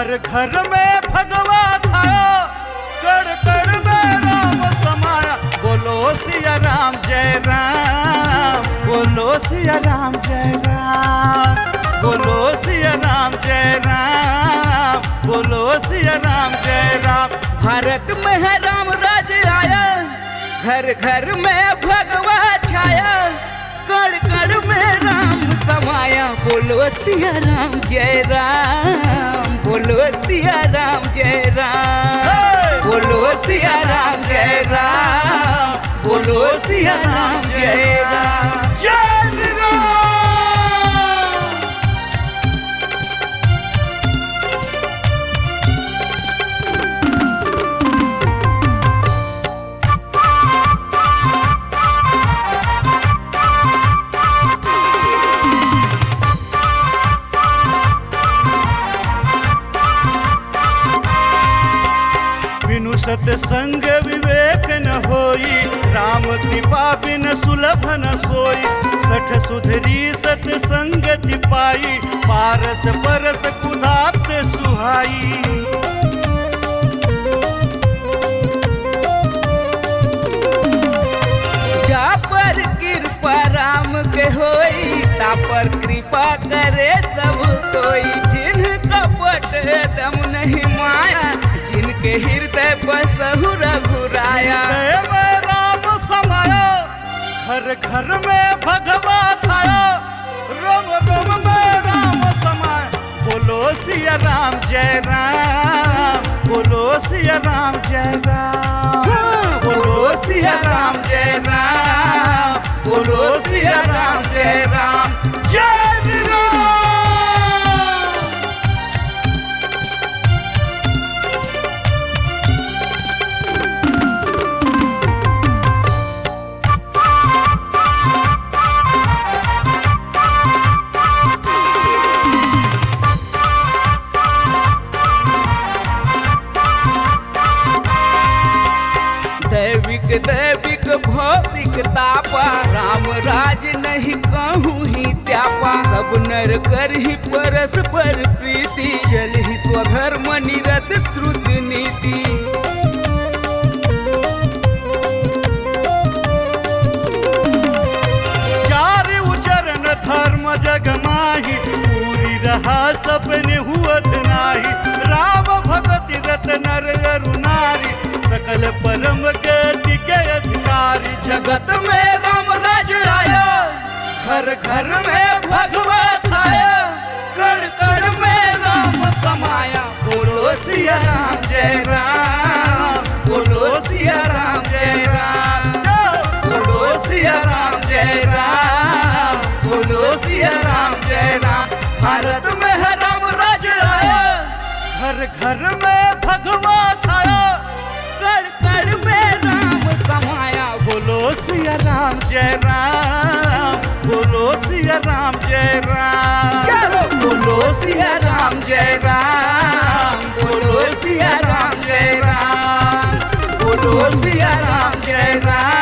हर घर में भगवा छाया, कड़ कड़ में राम समाया। बोलो सिया राम जय राम, बोलो सिया राम जय राम, बोलो सिया राम जय राम, बोलो सिया राम जय राम। भारत में है राम राज आया, घर घर में भगवा छाया, कड़ कड़ में राम समाया। बोलो सिया राम जय राम, बोलो सिया राम जय राम, बोलो सिया राम जय राम, बोलो सिया राम जय राम। जय श्री राम। बिनु सत्संग विवेक न होई, राम कृपा बिन सुलभ न सोई। सठ सुधरी सत्संगति पाई, पारस परस कुदाप्त सुहाई। जा पर कृपा राम के होई, ता पर कृपा करे सब कोई। जिन्ह कपट दम नहीं माया, जिनके हृदय बसहु रघुराया। हृदय में राम समाया, घर घर में भगवा छाया, रोम रोम में राम समाया। बोलो सिया राम जय राम, बोलो सिया राम जय राम, बोलो सिया राम जय राम, बोलो सिया राम जय राम। जय श्री राम। दैविक दैविक भौतिक तापा, राम राज नहीं कहूँ ही त्यापा। सब नर कर ही परस्पर प्रीति, जल ही स्वधर्म निरत श्रुति नीति। चारि उचरण धर्म जग माही, पूरी रहा सपने हुअत नाही। राम भगति रत नर अरु नारी, सकल परम गति के अधिकारी। जगत में राम राज आया, घर घर में भगवा छाया, कण कण में राम समाया। बोलो सिया राम जय राम, बोलो सिया राम जय राम, बोलो सिया राम जय राम, बोलो सिया राम जय राम। भारत में है राम राज आया, घर घर में भगवा छाया, कड़ कड़ में राम समाया। बोलो सिया राम जय राम, बोलो सिया राम जय राम, बोलो सिया राम जय राम, बोलो सिया राम जय राम, बोलो सिया राम जय राम।